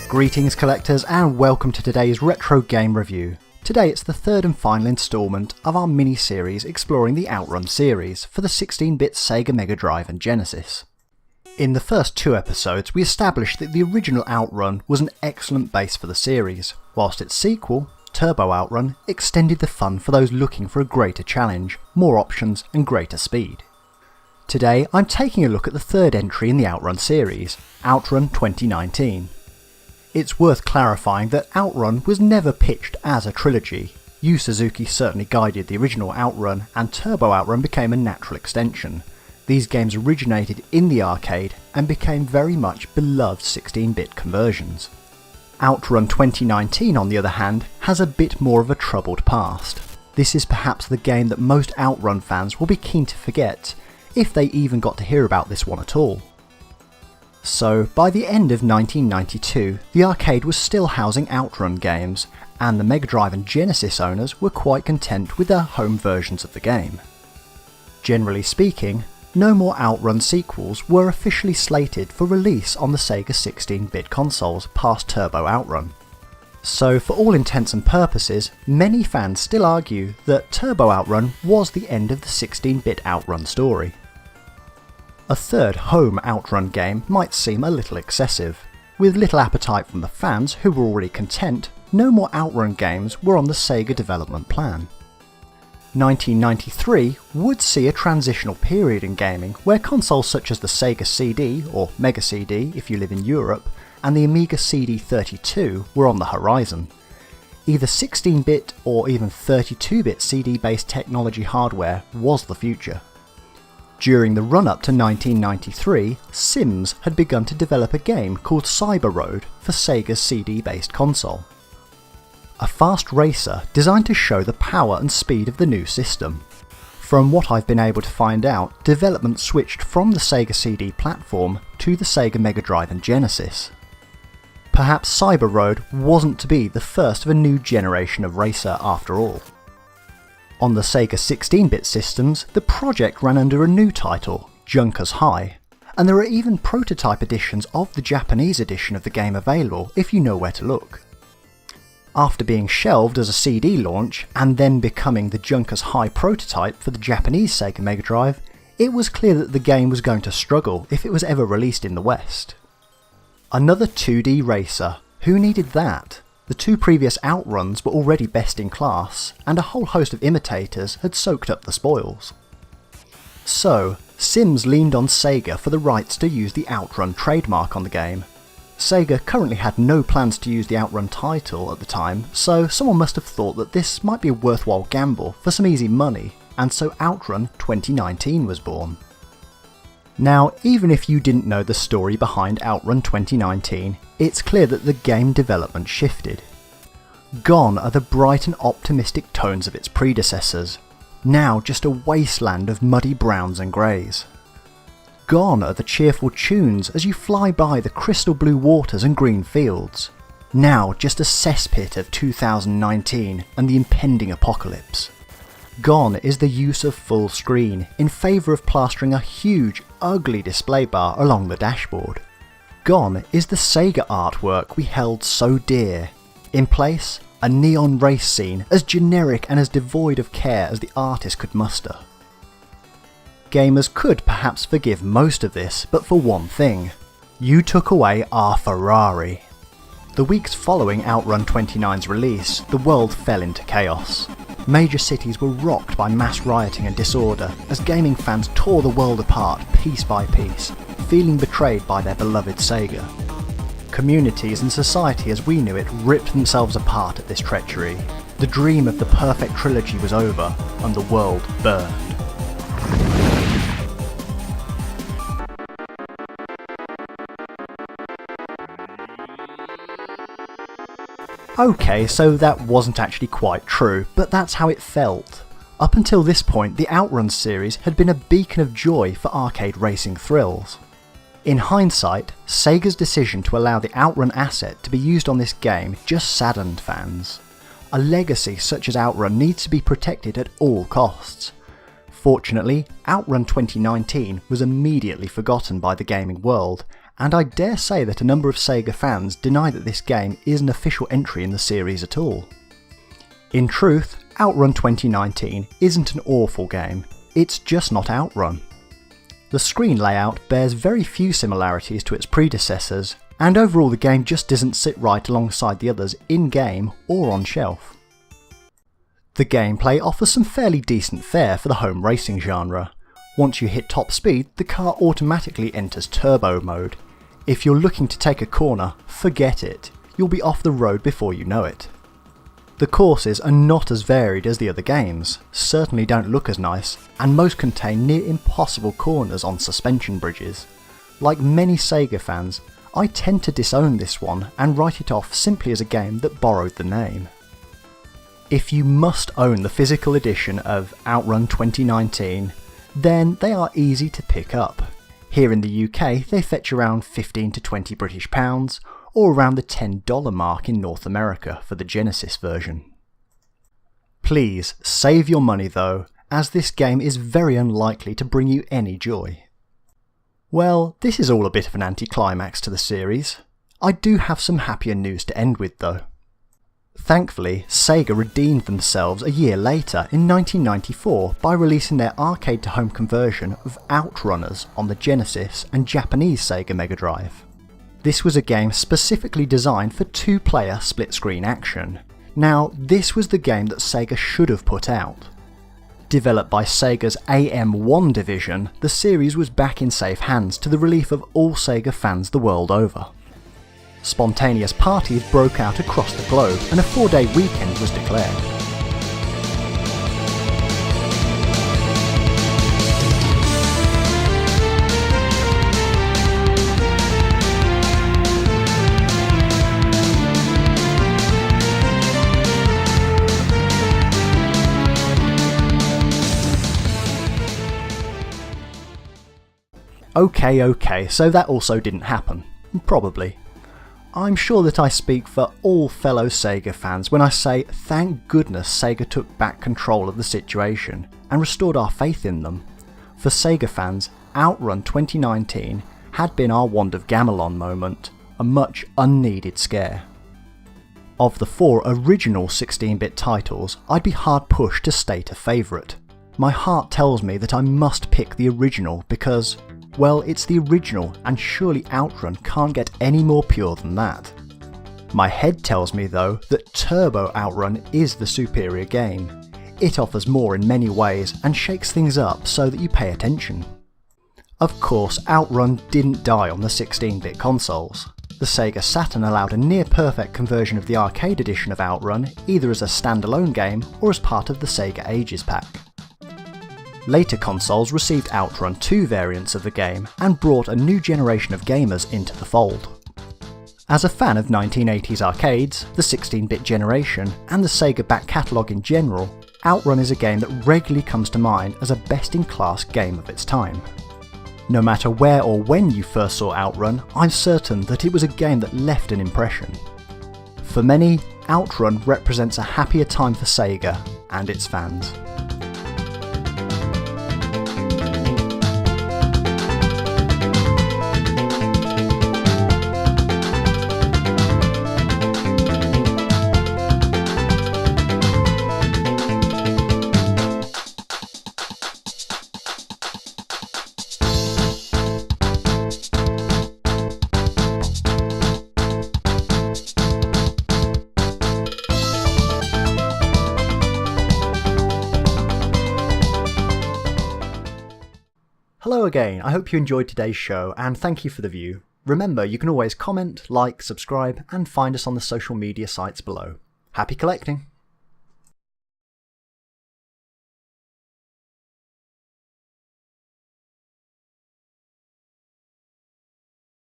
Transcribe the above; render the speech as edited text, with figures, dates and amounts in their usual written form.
Greetings collectors and welcome to today's retro game review. Today it's the third and final instalment of our mini-series exploring the Outrun series for the 16-bit Sega Mega Drive and Genesis. In the first two episodes we established that the original Outrun was an excellent base for the series, whilst its sequel, Turbo Outrun, extended the fun for those looking for a greater challenge, more options and greater speed. Today I'm taking a look at the third entry in the Outrun series, Outrun 2019. It's worth clarifying that Outrun was never pitched as a trilogy. Yu Suzuki certainly guided the original Outrun, and Turbo Outrun became a natural extension. These games originated in the arcade and became very much beloved 16-bit conversions. Outrun 2019 on the other hand has a bit more of a troubled past. This is perhaps the game that most Outrun fans will be keen to forget, if they even got to hear about this one at all. So, by the end of 1992, the arcade was still housing Outrun games, and the Mega Drive and Genesis owners were quite content with their home versions of the game. Generally speaking, no more Outrun sequels were officially slated for release on the Sega 16-bit consoles past Turbo Outrun. So, for all intents and purposes, many fans still argue that Turbo Outrun was the end of the 16-bit Outrun story. A third home Outrun game might seem a little excessive. With little appetite from the fans who were already content, no more Outrun games were on the Sega development plan. 1993 would see a transitional period in gaming where consoles such as the Sega CD, or Mega CD if you live in Europe, and the Amiga CD32 were on the horizon. Either 16-bit or even 32-bit CD-based technology hardware was the future. During the run-up to 1993, Sims had begun to develop a game called Cyber Road for Sega's CD-based console. A fast racer designed to show the power and speed of the new system. From what I've been able to find out, development switched from the Sega CD platform to the Sega Mega Drive and Genesis. Perhaps Cyber Road wasn't to be the first of a new generation of racer after all. On the Sega 16-bit systems, the project ran under a new title, Junkers High, and there are even prototype editions of the Japanese edition of the game available if you know where to look. After being shelved as a CD launch, and then becoming the Junkers High prototype for the Japanese Sega Mega Drive, it was clear that the game was going to struggle if it was ever released in the West. Another 2D racer, who needed that? The two previous Outruns were already best in class, and a whole host of imitators had soaked up the spoils. So, Sims leaned on Sega for the rights to use the Outrun trademark on the game. Sega currently had no plans to use the Outrun title at the time, so someone must have thought that this might be a worthwhile gamble for some easy money, and so Outrun 2019 was born. Now, even if you didn't know the story behind Outrun 2019, it's clear that the game development shifted. Gone are the bright and optimistic tones of its predecessors, now just a wasteland of muddy browns and greys. Gone are the cheerful tunes as you fly by the crystal blue waters and green fields, now just a cesspit of 2019 and the impending apocalypse. Gone is the use of full screen in favour of plastering a huge, ugly display bar along the dashboard. Gone is the Sega artwork we held so dear. In place, a neon race scene as generic and as devoid of care as the artist could muster. Gamers could perhaps forgive most of this, but for one thing. You took away our Ferrari. The weeks following Outrun 29's release, the world fell into chaos. Major cities were rocked by mass rioting and disorder as gaming fans tore the world apart piece by piece, feeling betrayed by their beloved Sega. Communities and society as we knew it ripped themselves apart at this treachery. The dream of the perfect trilogy was over, and the world burned. Okay, so that wasn't actually quite true, but that's how it felt. Up until this point, the Outrun series had been a beacon of joy for arcade racing thrills. In hindsight, Sega's decision to allow the Outrun asset to be used on this game just saddened fans. A legacy such as Outrun needs to be protected at all costs. Fortunately, Outrun 2019 was immediately forgotten by the gaming world, and I dare say that a number of Sega fans deny that this game is an official entry in the series at all. In truth, Outrun 2019 isn't an awful game, it's just not Outrun. The screen layout bears very few similarities to its predecessors, and overall the game just doesn't sit right alongside the others in-game or on shelf. The gameplay offers some fairly decent fare for the home racing genre. Once you hit top speed, the car automatically enters turbo mode. If you're looking to take a corner, forget it, you'll be off the road before you know it. The courses are not as varied as the other games, certainly don't look as nice, and most contain near impossible corners on suspension bridges. Like many Sega fans, I tend to disown this one and write it off simply as a game that borrowed the name. If you must own the physical edition of Outrun 2019, then they are easy to pick up. Here in the UK they fetch around 15 to 20 British pounds, or around the $10 mark in North America for the Genesis version. Please save your money though, as this game is very unlikely to bring you any joy. Well, this is all a bit of an anticlimax to the series. I do have some happier news to end with though. Thankfully, Sega redeemed themselves a year later in 1994 by releasing their arcade-to-home conversion of Outrunners on the Genesis and Japanese Sega Mega Drive. This was a game specifically designed for two-player split-screen action. Now, this was the game that Sega should have put out. Developed by Sega's AM1 division, the series was back in safe hands to the relief of all Sega fans the world over. Spontaneous parties broke out across the globe and a 4-day weekend was declared. Okay, so that also didn't happen. Probably. I'm sure that I speak for all fellow Sega fans when I say thank goodness Sega took back control of the situation and restored our faith in them. For Sega fans, Outrun 2019 had been our Wand of Gamelon moment, a much unneeded scare. Of the 4 original 16-bit titles, I'd be hard pushed to state a favourite. My heart tells me that I must pick the original because, well, it's the original and surely Outrun can't get any more pure than that. My head tells me though that Turbo Outrun is the superior game. It offers more in many ways and shakes things up so that you pay attention. Of course, Outrun didn't die on the 16-bit consoles. The Sega Saturn allowed a near-perfect conversion of the arcade edition of Outrun either as a standalone game or as part of the Sega Ages pack. Later consoles received Outrun 2 variants of the game and brought a new generation of gamers into the fold. As a fan of 1980s arcades, the 16-bit generation, and the Sega back catalogue in general, Outrun is a game that regularly comes to mind as a best-in-class game of its time. No matter where or when you first saw Outrun, I'm certain that it was a game that left an impression. For many, Outrun represents a happier time for Sega and its fans. Hello again, I hope you enjoyed today's show and thank you for the view. Remember, you can always comment, like, subscribe and find us on the social media sites below. Happy collecting!